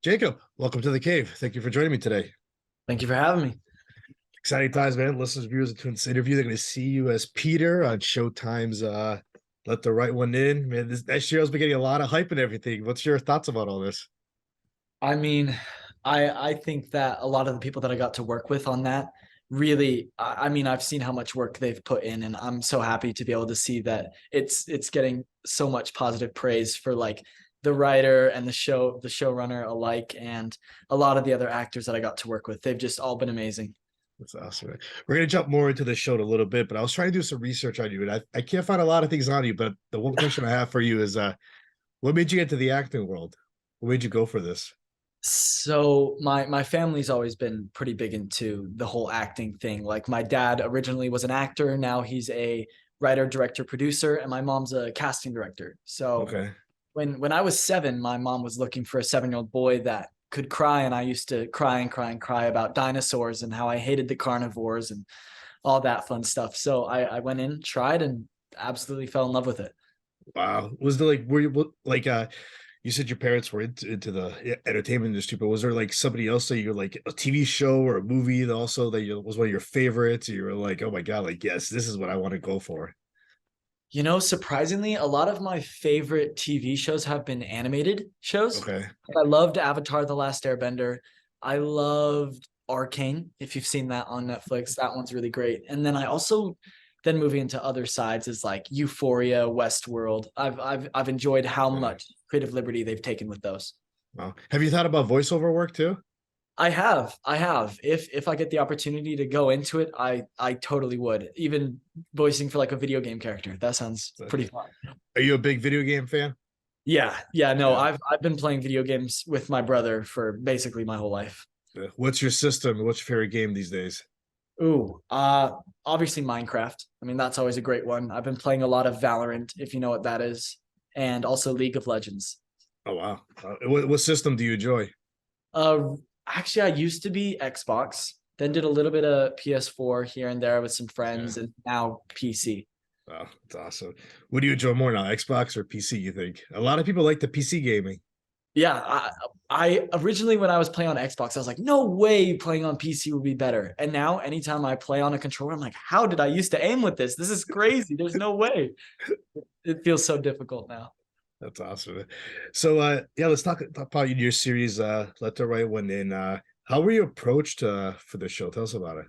Jacob, welcome to the cave. Thank you for joining me today. Thank you for having me. Exciting times, man. Listeners, viewers to this interview, they're going to see you as Peter on Showtime's Let the Right One In. Man, that show's been getting a lot of hype and everything. What's your thoughts about all this? I mean, I think that a lot of the people that I got to work with on that really, I mean, I've seen how much work they've put in, and I'm so happy to be able to see that it's getting so much positive praise for like the writer and the showrunner alike, and a lot of the other actors that I got to work with. They've just all been amazing. That's awesome. Man. We're going to jump more into the show in a little bit, but I was trying to do some research on you, and I can't find a lot of things on you, but the one question I have for you is what made you get into the acting world? What made you go for this? So my family's always been pretty big into the whole acting thing. Like my dad originally was an actor, now he's a writer, director, producer, and my mom's a casting director. So Okay. when I was 7, my mom was looking for a 7-year-old boy that could cry, and I used to cry and cry and cry about dinosaurs and how I hated the carnivores and all that fun stuff. So I went in, tried, and absolutely fell in love with it. Wow. Was there like, were you like, you said your parents were into the entertainment industry, but was there like somebody else that you're like a TV show or a movie that also that was one of your favorites? You were like, oh my God, like, yes, this is what I want to go for. You know, surprisingly, a lot of my favorite TV shows have been animated shows. Okay. I loved Avatar: The Last Airbender. I loved Arcane, if you've seen that on Netflix. That one's really great. And then I also then moving into other sides is like Euphoria, Westworld. I've enjoyed how Okay. much creative liberty they've taken with those. Wow. Have you thought about voiceover work too? I have. If I get the opportunity to go into it, I totally would. Even voicing for like a video game character. That sounds So, pretty fun. are you a big video game fan? Yeah, no, Yeah. I've been playing video games with my brother for basically my whole life. Yeah. What's your system? What's your favorite game these days? Ooh, obviously Minecraft. I mean, that's always a great one. I've been playing a lot of Valorant, if you know what that is, and also League of Legends. Oh wow. What system do you enjoy? Uh, Actually, I used to be Xbox, then did a little bit of PS4 here and there with some Yeah. friends, and now PC. Wow, that's awesome. What do you enjoy more now, Xbox or PC, you think? A lot of people like the PC gaming. Yeah, I originally when I was playing on Xbox, I was like, no way playing on PC would be better. And now anytime I play on a controller, I'm like, how did I used to aim with this? This is crazy. There's no way. It feels so difficult now. That's awesome. So yeah, let's talk about your series, Let the Right One In. How were you approached for the show? Tell us about it.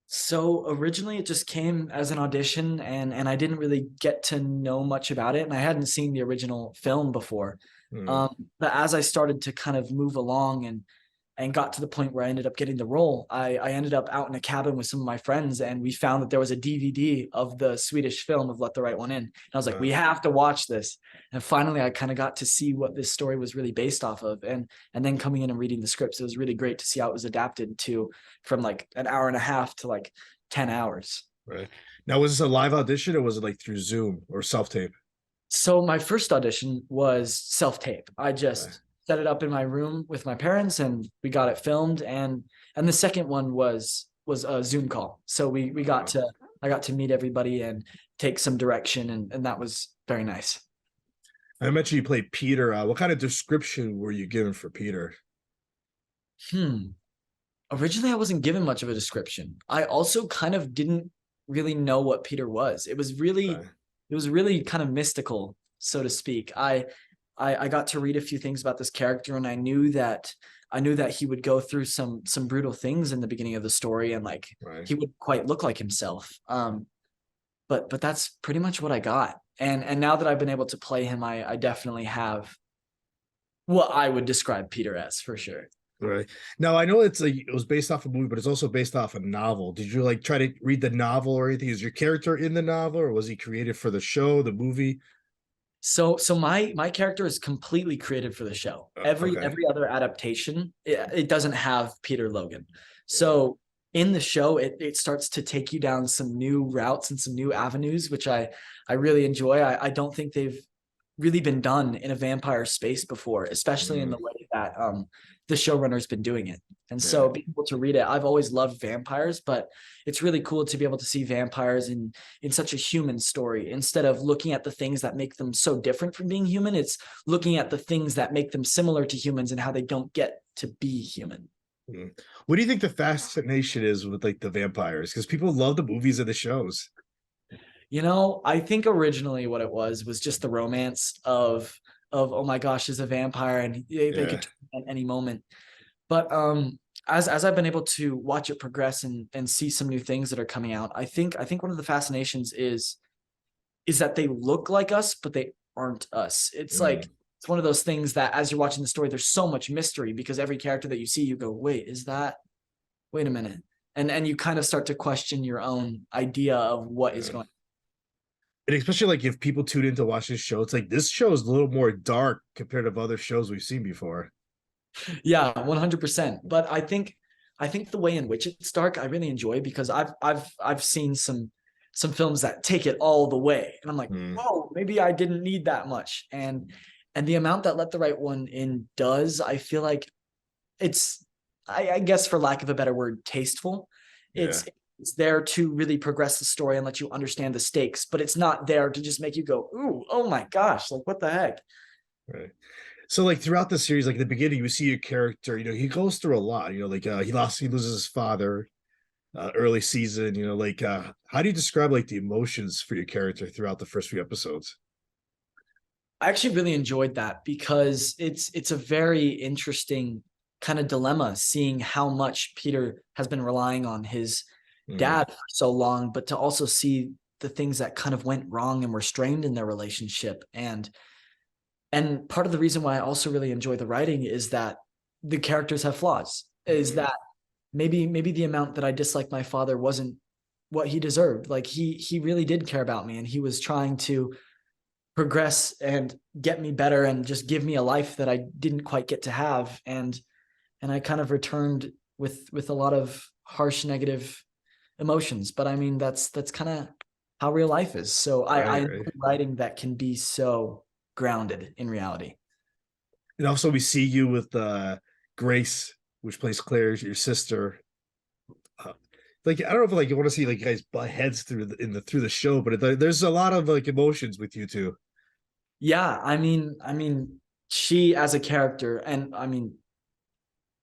So originally it just came as an audition, and I didn't really get to know much about it, and I hadn't seen the original film before. Hmm. But as I started to kind of move along and got to the point where I ended up getting the role, I ended up out in a cabin with some of my friends, and we found that there was a DVD of the Swedish film of Let the Right One In. And I was like, we Uh, have to watch this. And finally, I kind of got to see what this story was really based off of. And then coming in and reading the scripts, it was really great to see how it was adapted to from like an hour and a half to like 10 hours. right. Now, was this a live audition or was it like through Zoom or self-tape? So my first audition was self-tape. I Okay. just set it up in my room with my parents, and we got it filmed. And the second one was a Zoom call. So we got Wow. to I got to meet everybody and take some direction, and that was very nice. I mentioned you played Peter. What kind of description were you given for Peter? Hmm. Originally I wasn't given much of a description. I also kind of didn't really know what Peter was. Okay. It was really kind of mystical, so to speak. I got to read a few things about this character, and I knew that he would go through some brutal things in the beginning of the story, and like Right. he would quite look like himself. But that's pretty much what I got. And now that I've been able to play him, I definitely have what I would describe Peter as for sure. Right. Now I know it was based off a movie, but it's also based off a novel. Did you like try to read the novel or anything? Is your character in the novel, or was he created for the show, the movie? So my character is completely created for the show. Okay. Every other adaptation, it doesn't have Peter Logan. Yeah. So in the show, it starts to take you down some new routes and some new avenues, which I really enjoy. I don't think they've really been done in a vampire space before, especially in Mm, the way that the showrunner's been doing it. And Yeah. so being able to read it, I've always loved vampires, but it's really cool to be able to see vampires in such a human story. Instead of looking at the things that make them so different from being human, it's looking at the things that make them similar to humans and how they don't get to be human. What do you think the fascination is with like the vampires? Because people love the movies and the shows. I think originally what it was just the romance of oh my gosh, there's a vampire and they Yeah. could turn at any moment. But as I've been able to watch it progress and see some new things that are coming out, I think one of the fascinations is that they look like us, but they aren't us. It's like it's one of those things that as you're watching the story, there's so much mystery because every character that you see, you go, wait a minute. And you kind of start to question your own idea of what is going on. And especially like if people tune in to watch this show, it's like this show is a little more dark compared to other shows we've seen before. Yeah, 100%. But I think the way in which it's dark, I really enjoy because I've seen some films that take it all the way, and I'm like, whoa, maybe I didn't need that much. And the amount that Let the Right One In does, I feel like it's, I guess for lack of a better word, tasteful. Yeah. It's there to really progress the story and let you understand the stakes, but it's not there to just make you go, ooh, oh my gosh, like what the heck? Right. So like throughout the series, like in the beginning, you see your character, he goes through a lot, like he loses his father early season, like how do you describe like the emotions for your character throughout the first few episodes? I actually really enjoyed that because it's a very interesting kind of dilemma seeing how much Peter has been relying on his dad for so long, but to also see the things that kind of went wrong and were strained in their relationship. And part of the reason why I also really enjoy the writing is that the characters have flaws. Is that maybe the amount that I disliked my father wasn't what he deserved. Like he really did care about me and he was trying to progress and get me better and just give me a life that I didn't quite get to have. And I kind of returned with a lot of harsh negative emotions. But I mean that's kind of how real life is. So I Right, enjoy right. writing that can be so grounded in reality. And also we see you with Grace, which plays Claire, your sister. Uh, like I don't know if like you want to see like you guys butt heads through the show, but there's a lot of like emotions with you two. Yeah, I mean, she as a character, and I mean,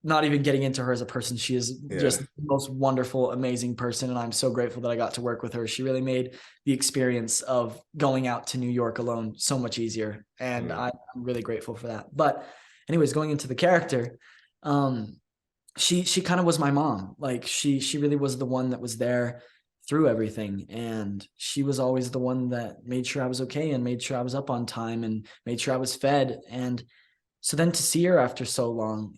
not even getting into her as a person, she is Yeah. just the most wonderful, amazing person, and I'm so grateful that I got to work with her. She really made the experience of going out to New York alone so much easier, and Mm. I'm really grateful for that. But, anyways, going into the character, um, she kind of was my mom. Like she really was the one that was there through everything, and she was always the one that made sure I was okay and made sure I was up on time and made sure I was fed. And so then to see her after so long,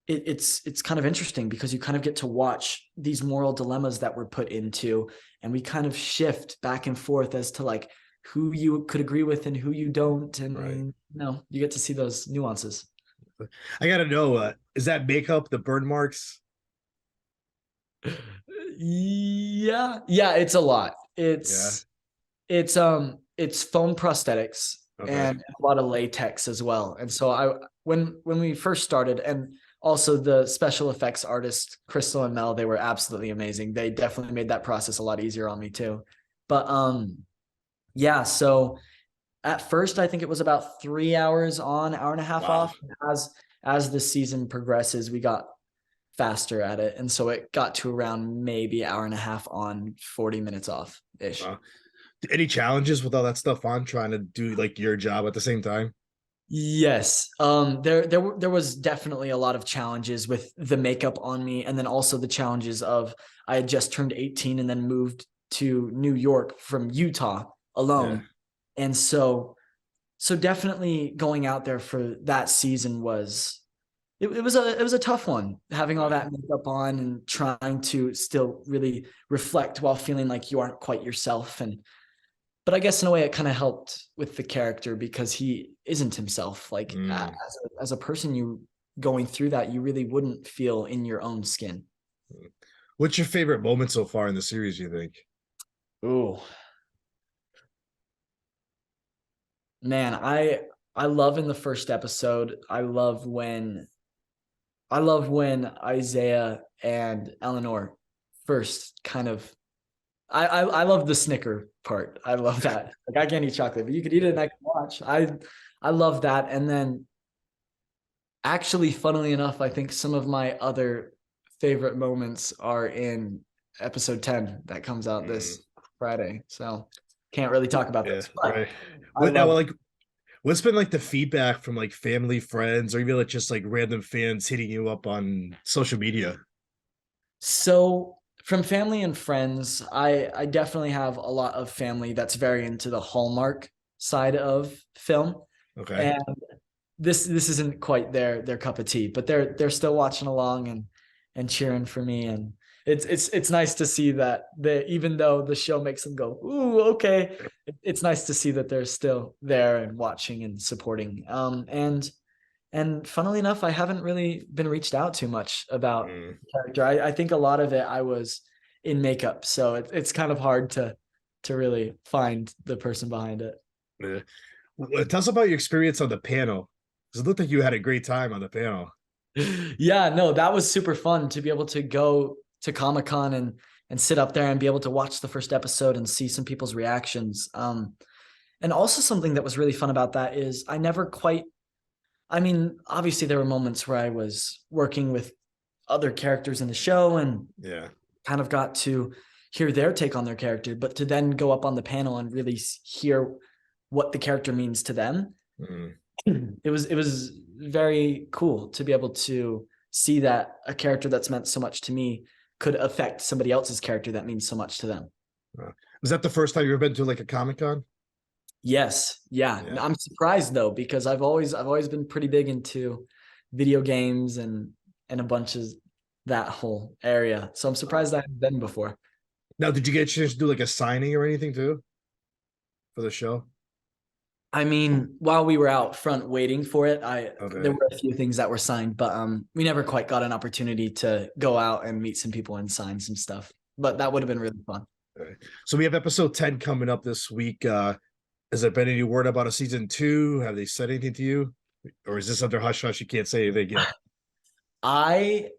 it's kind of interesting because you kind of get to watch these moral dilemmas that we're put into, and we kind of shift back and forth as to like who you could agree with and who you don't. Right. And you get to see those nuances. I gotta know, is that makeup the burn marks? Yeah, it's a lot. Yeah. It's foam prosthetics Okay. and a lot of latex as well. And so when we first started, and also the special effects artists Crystal and Mel, they were absolutely amazing. They definitely made that process a lot easier on me too. But yeah, so at first I think it was about 3 hours on, hour and a half Wow. off. As the season progresses, we got faster at it. And so it got to around maybe hour and a half on, 40 minutes off ish. Wow. Any challenges with all that stuff on trying to do like your job at the same time? Yes. There was definitely a lot of challenges with the makeup on me. And then also the challenges of I had just turned 18 and then moved to New York from Utah Yeah. alone. And so definitely going out there for that season was it was a tough one, having all Right. that makeup on and trying to still really reflect while feeling like you aren't quite yourself. And but I guess in a way it kind of helped with the character because he isn't himself. Like Mm. as a person, you going through that, you really wouldn't feel in your own skin. What's your favorite moment so far in the series, you think? Ooh, man, I love in the first episode. I love when Isaiah and Eleanor first kind of. I love the snicker part. I love that. Like I can't eat chocolate, but you could eat it and I can watch. I love that. And then actually, funnily enough, I think some of my other favorite moments are in episode 10 that comes out Mm, this Friday. So can't really talk about yeah, this, but right. I What now? love. Like, what's been like the feedback from like family, friends, or even like just like random fans hitting you up on social media? So from family and friends, I definitely have a lot of family that's very into the Hallmark side of film. Okay. And this isn't quite their cup of tea, but they're still watching along and cheering for me. And it's nice to see that even though the show makes them go, ooh, okay, it's nice to see that they're still there and watching and supporting. And funnily enough, I haven't really been reached out too much about Mm, the character. I think a lot of it I was in makeup, so it's kind of hard to really find the person behind it. yeah. Tell us about your experience on the panel. Because it looked like you had a great time on the panel. Yeah, no, that was super fun to be able to go to Comic-Con and sit up there and be able to watch the first episode and see some people's reactions. And also something that was really fun about that is I never quite. I mean, obviously there were moments where I was working with other characters in the show and Yeah. kind of got to hear their take on their character, but to then go up on the panel and really hear what the character means to them, Mm, it was very cool to be able to see that a character that's meant so much to me could affect somebody else's character that means so much to them. was that the first time you've ever been to like a Comic Con? Yes, yeah. Yeah. I'm surprised though because I've always been pretty big into video games and a bunch of that whole area. So I'm surprised I haven't been before. Now, did you get a chance to do like a signing or anything too for the show? I mean, while we were out front waiting for it, I there Okay. were a few things that were signed, but we never quite got an opportunity to go out and meet some people and sign some stuff. But that would have been really fun. Okay. So we have episode 10 coming up this week. Has there been any word about a season two? Have they said anything to you? Or is this under hush hush? You can't say anything yet. I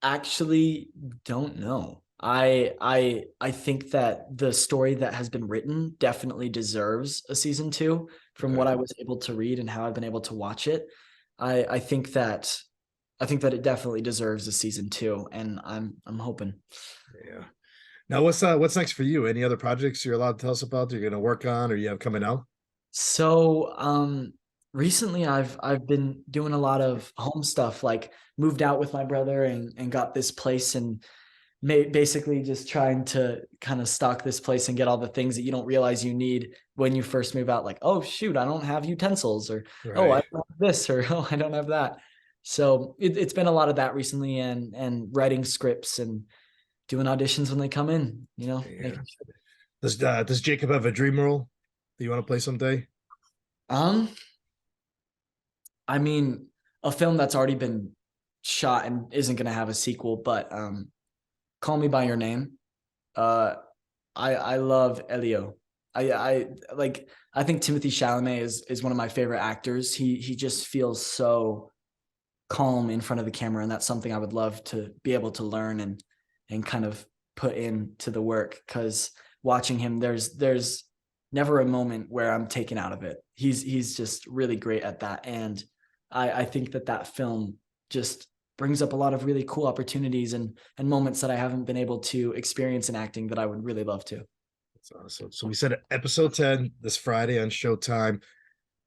actually don't know. I think that the story that has been written definitely deserves a season two from Okay. what I was able to read and how I've been able to watch it. I think that it definitely deserves a season two, and I'm hoping. Yeah. Now what's next for you? Any other projects you're allowed to tell us about that you're gonna work on or you have coming out? So recently I've been doing a lot of home stuff, like moved out with my brother and got this place and basically just trying to kind of stock this place and get all the things that you don't realize you need when you first move out. Like, oh shoot, I don't have utensils, or oh, I Right. don't have this, or oh, I don't have that. So it's been a lot of that recently, and writing scripts and doing auditions when they come in. Yeah. Making sure. Does Jacob have a dream role that you want to play someday? Um, I mean, a film that's already been shot and isn't going to have a sequel, but Call Me by Your Name. Uh, I love Elio. I like. I think Timothy Chalamet is one of my favorite actors. He just feels so calm in front of the camera, and that's something I would love to be able to learn and kind of put into the work. Because watching him, there's never a moment where I'm taken out of it. He's just really great at that, and I think that film just brings up a lot of really cool opportunities and moments that I haven't been able to experience in acting that I would really love to. That's awesome. So we said episode 10 this Friday on Showtime.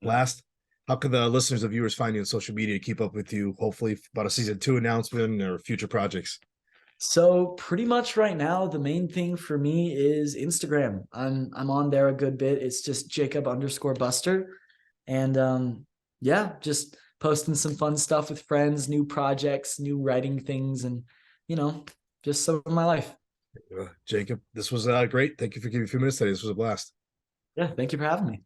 Last, how can the listeners and viewers find you on social media, keep up with you, hopefully about a season two announcement or future projects? So pretty much right now, the main thing for me is Instagram. I'm on there a good bit. It's just Jacob_Buster. And yeah, just posting some fun stuff with friends, new projects, new writing things, and you know, just some of my life. Jacob, this was great. Thank you for giving me a few minutes today. This was a blast. Yeah, thank you for having me.